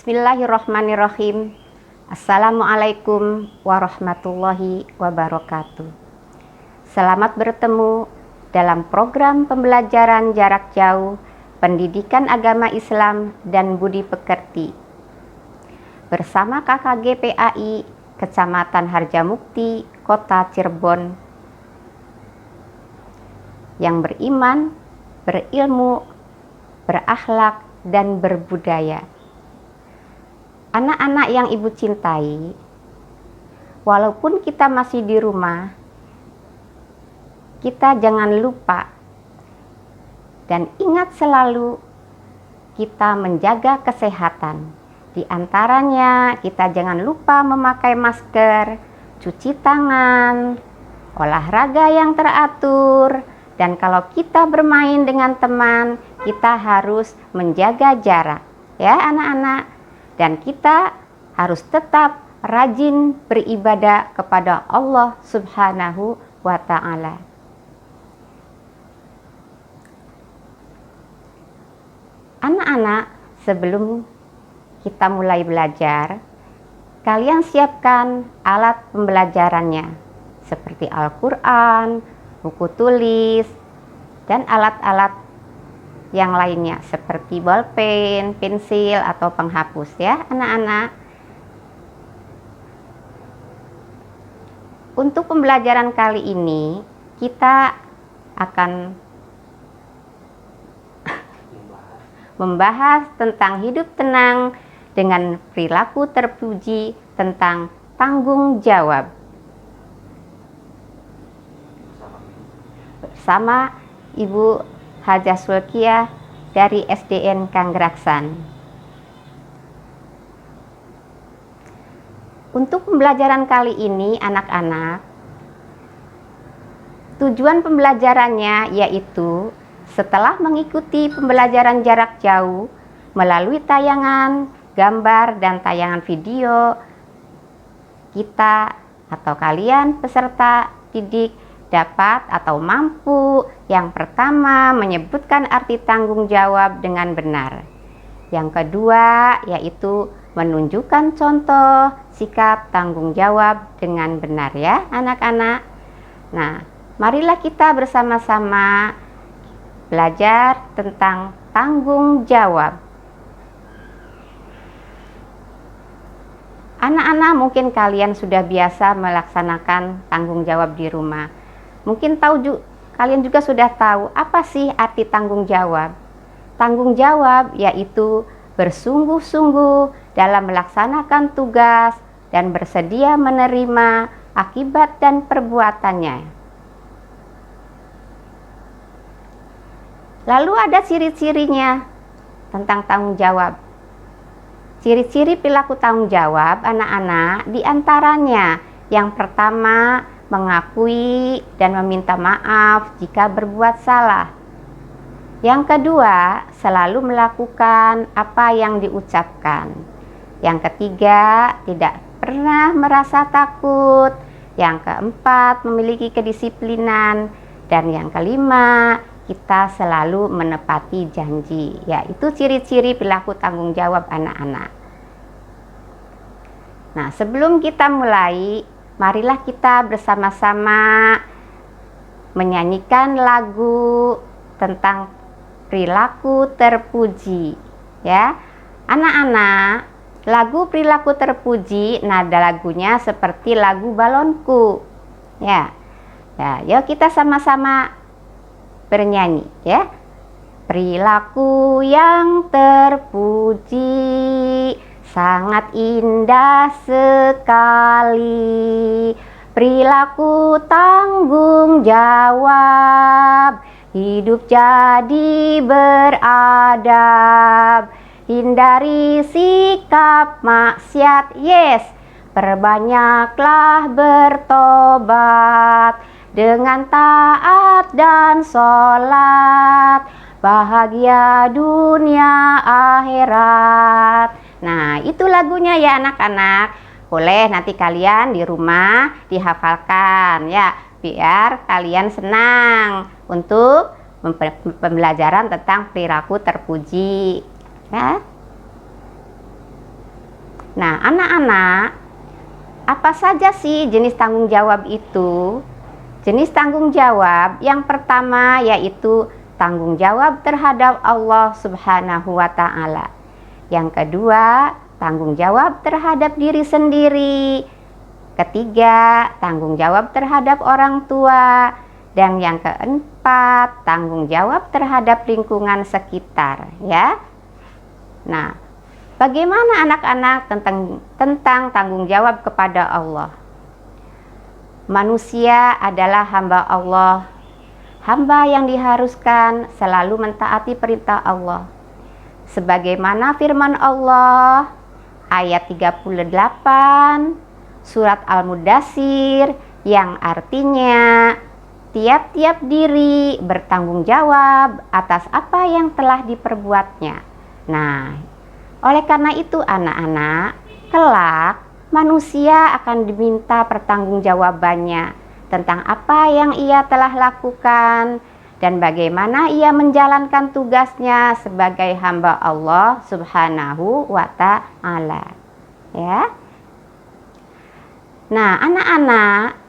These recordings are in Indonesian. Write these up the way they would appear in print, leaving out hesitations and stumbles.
Bismillahirrahmanirrahim. Assalamualaikum warahmatullahi wabarakatuh. Selamat bertemu dalam program pembelajaran jarak jauh Pendidikan Agama Islam dan Budi Pekerti bersama KKG PAI Kecamatan Harjamukti, Kota Cirebon, yang beriman, berilmu, berakhlak, dan berbudaya. Anak-anak yang Ibu cintai, walaupun kita masih di rumah, kita jangan lupa dan ingat selalu kita menjaga kesehatan. Di antaranya, kita jangan lupa memakai masker, cuci tangan, olahraga yang teratur, dan kalau kita bermain dengan teman, kita harus menjaga jarak, ya anak-anak. Dan kita harus tetap rajin beribadah kepada Allah Subhanahu wa Ta'ala. Anak-anak, sebelum kita mulai belajar, kalian siapkan alat pembelajarannya seperti Al-Quran, buku tulis, dan alat-alat yang lainnya seperti bolpen, pensil, atau penghapus, ya anak-anak. Untuk pembelajaran kali ini kita akan membahas tentang hidup tenang dengan perilaku terpuji, tentang tanggung jawab bersama Ibu Hajah Sulkiah dari SDN Kanggraksan. Untuk pembelajaran kali ini anak-anak, tujuan pembelajarannya yaitu setelah mengikuti pembelajaran jarak jauh melalui tayangan, gambar, dan tayangan video, kita atau kalian peserta didik dapat atau mampu yang pertama menyebutkan arti tanggung jawab dengan benar. Yang kedua yaitu menunjukkan contoh sikap tanggung jawab dengan benar, ya anak-anak. Nah, marilah kita bersama-sama belajar tentang tanggung jawab. Anak-anak, mungkin kalian sudah biasa melaksanakan tanggung jawab di rumah. Mungkin kalian juga sudah tahu apa sih arti tanggung jawab. Tanggung jawab yaitu bersungguh-sungguh dalam melaksanakan tugas dan bersedia menerima akibat dan perbuatannya. Lalu ada ciri-cirinya tentang tanggung jawab. Ciri-ciri perilaku tanggung jawab anak-anak diantaranya yang pertama, mengakui dan meminta maaf jika berbuat salah. Yang kedua, selalu melakukan apa yang diucapkan. Yang ketiga, tidak pernah merasa takut. Yang keempat, memiliki kedisiplinan. Dan yang kelima, kita selalu menepati janji. Yaitu ciri-ciri perilaku tanggung jawab anak-anak. Nah, sebelum kita mulai, marilah kita bersama-sama menyanyikan lagu tentang perilaku terpuji, ya. Anak-anak, lagu perilaku terpuji, nada lagunya seperti lagu Balonku. Ya. Ya, yuk kita sama-sama bernyanyi, ya. Perilaku yang terpuji sangat indah sekali, perilaku tanggung jawab, hidup jadi beradab, hindari sikap maksiat, yes, perbanyaklah bertobat, dengan taat dan sholat, bahagia dunia akhirat. Nah, itu lagunya ya anak-anak. Boleh nanti kalian di rumah dihafalkan ya, biar kalian senang untuk pembelajaran tentang perilaku terpuji ya. Nah, anak-anak, apa saja sih jenis tanggung jawab itu? Jenis tanggung jawab yang pertama yaitu tanggung jawab terhadap Allah Subhanahu wa Ta'ala. Yang kedua, tanggung jawab terhadap diri sendiri. Ketiga, tanggung jawab terhadap orang tua. Dan yang keempat, tanggung jawab terhadap lingkungan sekitar, ya. Nah, bagaimana anak-anak tentang tanggung jawab kepada Allah? Manusia adalah hamba Allah, hamba yang diharuskan selalu mentaati perintah Allah. Sebagaimana firman Allah ayat 38 surat Al-Mudaththir yang artinya tiap-tiap diri bertanggung jawab atas apa yang telah diperbuatnya. Nah, oleh karena itu anak-anak, kelak manusia akan diminta pertanggungjawabannya tentang apa yang ia telah lakukan dan bagaimana ia menjalankan tugasnya sebagai hamba Allah Subhanahu wa Ta'ala. Ya. Nah, anak-anak,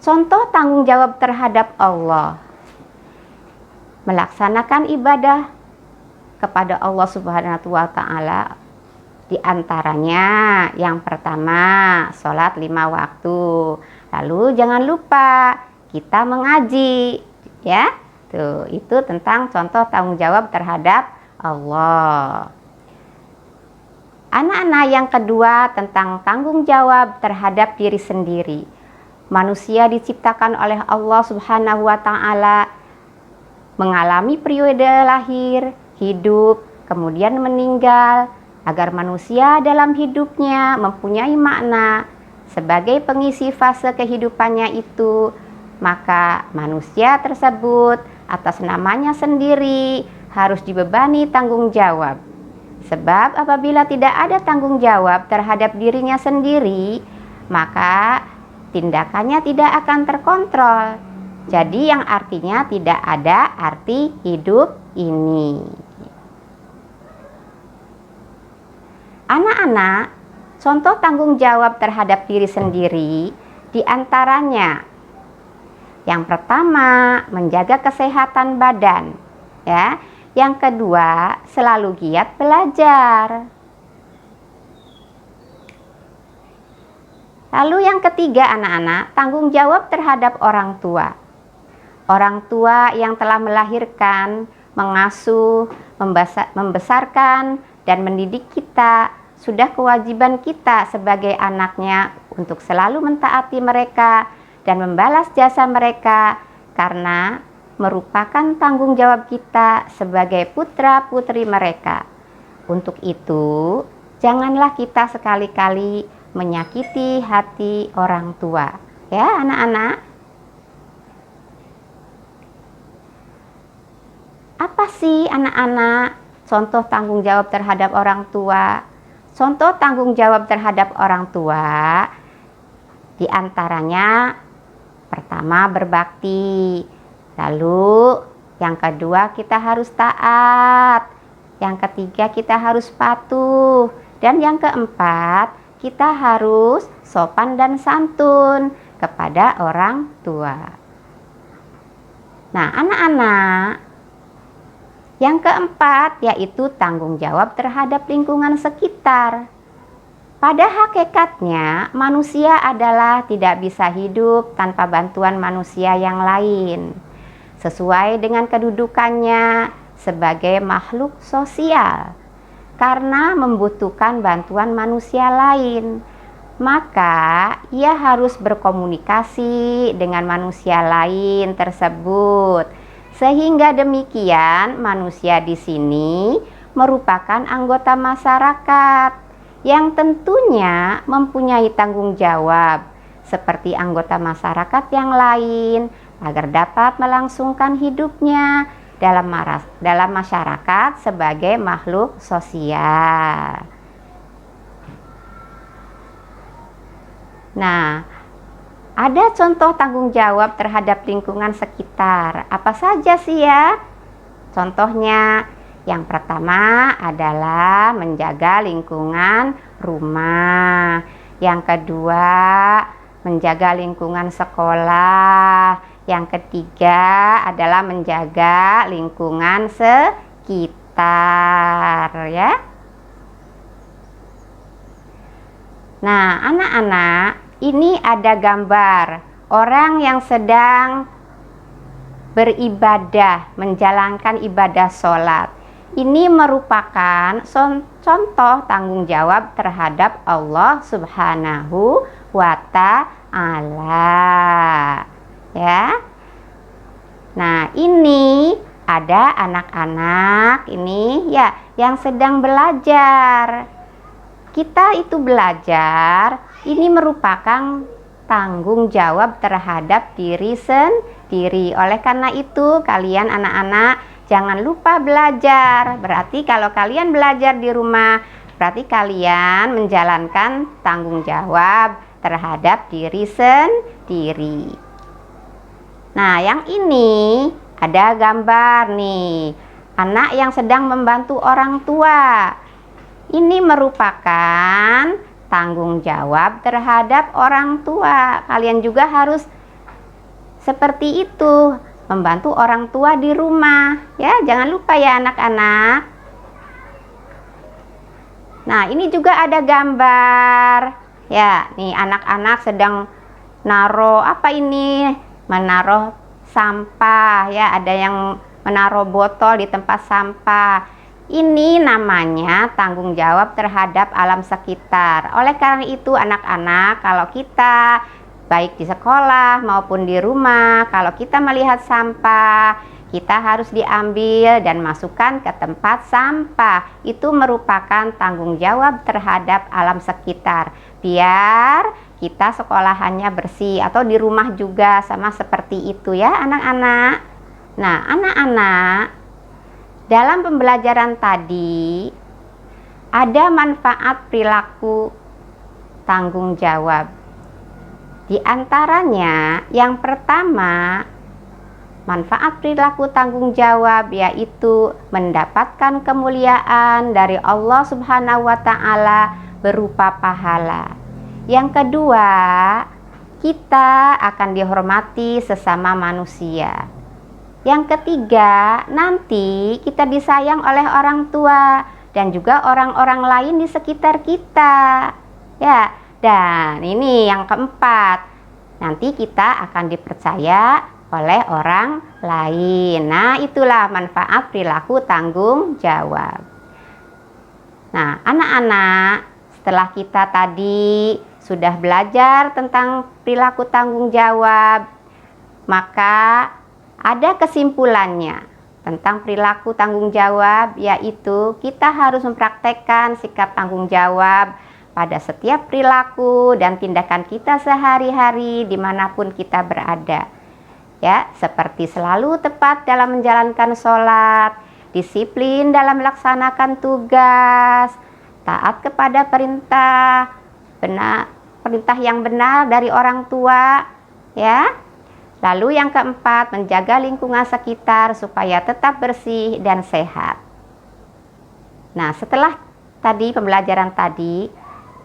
contoh tanggung jawab terhadap Allah. Melaksanakan ibadah kepada Allah Subhanahu wa Ta'ala. Di antaranya yang pertama, sholat 5 waktu. Lalu jangan lupa kita mengaji, ya. Tuh, itu tentang contoh tanggung jawab terhadap Allah. Anak-anak, yang kedua tentang tanggung jawab terhadap diri sendiri. Manusia diciptakan oleh Allah Subhanahu wa Ta'ala mengalami periode lahir, hidup, kemudian meninggal, agar manusia dalam hidupnya mempunyai makna sebagai pengisi fase kehidupannya itu, maka manusia tersebut atas namanya sendiri harus dibebani tanggung jawab. Sebab apabila tidak ada tanggung jawab terhadap dirinya sendiri, maka tindakannya tidak akan terkontrol. Jadi yang artinya tidak ada arti hidup ini. Anak-anak, contoh tanggung jawab terhadap diri sendiri diantaranya yang pertama, menjaga kesehatan badan, ya. Yang kedua, selalu giat belajar. Lalu yang ketiga anak-anak, tanggung jawab terhadap orang tua. Orang tua yang telah melahirkan, mengasuh, membesarkan, dan mendidik kita, sudah kewajiban kita sebagai anaknya untuk selalu mentaati mereka dan membalas jasa mereka karena merupakan tanggung jawab kita sebagai putra-putri mereka. Untuk itu, janganlah kita sekali-kali menyakiti hati orang tua. Ya, anak-anak. Apa sih anak-anak contoh tanggung jawab terhadap orang tua? Contoh tanggung jawab terhadap orang tua diantaranya pertama berbakti, lalu yang kedua kita harus taat, yang ketiga kita harus patuh, dan yang keempat kita harus sopan dan santun kepada orang tua. Nah, anak-anak, yang keempat yaitu tanggung jawab terhadap lingkungan sekitar. Pada hakikatnya, manusia adalah tidak bisa hidup tanpa bantuan manusia yang lain, sesuai dengan kedudukannya sebagai makhluk sosial. Karena membutuhkan bantuan manusia lain, maka ia harus berkomunikasi dengan manusia lain tersebut. Sehingga demikian, manusia di sini merupakan anggota masyarakat yang tentunya mempunyai tanggung jawab seperti anggota masyarakat yang lain agar dapat melangsungkan hidupnya dalam masyarakat sebagai makhluk sosial. Nah, ada contoh tanggung jawab terhadap lingkungan sekitar. Apa saja sih ya? Contohnya, yang pertama adalah menjaga lingkungan rumah. Yang kedua, menjaga lingkungan sekolah. Yang ketiga adalah menjaga lingkungan sekitar, ya. Nah, anak-anak, ini ada gambar orang yang sedang beribadah, menjalankan ibadah sholat. Ini merupakan contoh tanggung jawab terhadap Allah Subhanahu wa Ta'ala. Ya. Nah, ini ada anak-anak ini ya yang sedang belajar. Kita itu belajar, ini merupakan tanggung jawab terhadap diri sendiri. Oleh karena itu, kalian anak-anak jangan lupa belajar. Berarti kalau kalian belajar di rumah, berarti kalian menjalankan tanggung jawab terhadap diri sendiri. Nah, yang ini ada gambar nih, anak yang sedang membantu orang tua. Ini merupakan tanggung jawab terhadap orang tua. Kalian juga harus seperti itu, membantu orang tua di rumah. Ya, jangan lupa ya anak-anak. Nah, ini juga ada gambar. Ya, nih anak-anak sedang naruh apa ini? Menaruh sampah ya, ada yang menaruh botol di tempat sampah. Ini namanya tanggung jawab terhadap alam sekitar. Oleh karena itu anak-anak, kalau kita baik di sekolah maupun di rumah, kalau kita melihat sampah, kita harus diambil dan masukkan ke tempat sampah. Itu merupakan tanggung jawab terhadap alam sekitar, biar kita sekolahannya bersih, atau di rumah juga sama seperti itu ya anak-anak. Nah, anak-anak, dalam pembelajaran tadi ada manfaat perilaku tanggung jawab. Di antaranya yang pertama, manfaat perilaku tanggung jawab yaitu mendapatkan kemuliaan dari Allah Subhanahu wa Ta'ala berupa pahala. Yang kedua, kita akan dihormati sesama manusia. Yang ketiga, nanti kita disayang oleh orang tua dan juga orang-orang lain di sekitar kita. Ya, dan ini yang keempat, nanti kita akan dipercaya oleh orang lain. Nah, itulah manfaat perilaku tanggung jawab. Nah, anak-anak, setelah kita tadi sudah belajar tentang perilaku tanggung jawab, maka ada kesimpulannya tentang perilaku tanggung jawab, yaitu kita harus mempraktekkan sikap tanggung jawab pada setiap perilaku dan tindakan kita sehari-hari dimanapun kita berada. Ya, seperti selalu tepat dalam menjalankan sholat, disiplin dalam melaksanakan tugas, taat kepada perintah yang benar dari orang tua, ya. Lalu yang keempat, menjaga lingkungan sekitar supaya tetap bersih dan sehat. Nah, setelah tadi pembelajaran tadi,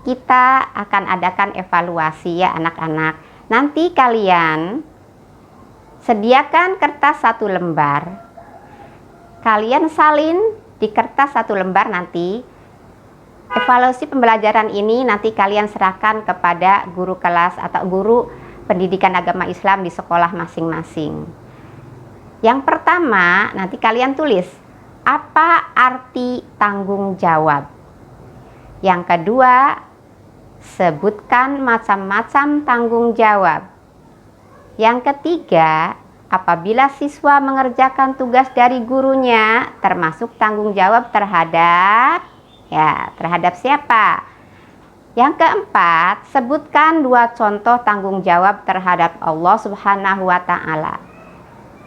kita akan adakan evaluasi ya anak-anak. Nanti kalian sediakan kertas 1 lembar. Kalian salin di kertas 1 lembar nanti. Evaluasi pembelajaran ini nanti kalian serahkan kepada guru kelas atau guru pendidikan agama Islam di sekolah masing-masing. Yang pertama, nanti kalian tulis apa arti tanggung jawab. Yang kedua, sebutkan macam-macam tanggung jawab. Yang ketiga, apabila siswa mengerjakan tugas dari gurunya, termasuk tanggung jawab terhadap siapa? Yang keempat, sebutkan 2 contoh tanggung jawab terhadap Allah Subhanahu wa Ta'ala.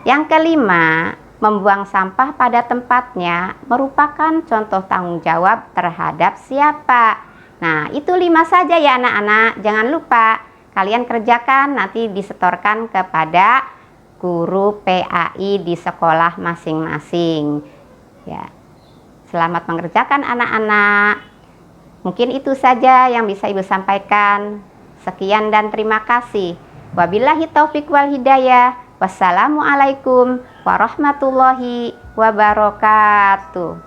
Yang kelima, membuang sampah pada tempatnya merupakan contoh tanggung jawab terhadap siapa? Nah, itu 5 saja ya anak-anak. Jangan lupa kalian kerjakan, nanti disetorkan kepada guru PAI di sekolah masing-masing. Ya. Selamat mengerjakan anak-anak. Mungkin itu saja yang bisa Ibu sampaikan. Sekian dan terima kasih. Wabillahi taufik wal hidayah. Wassalamualaikum warahmatullahi wabarakatuh.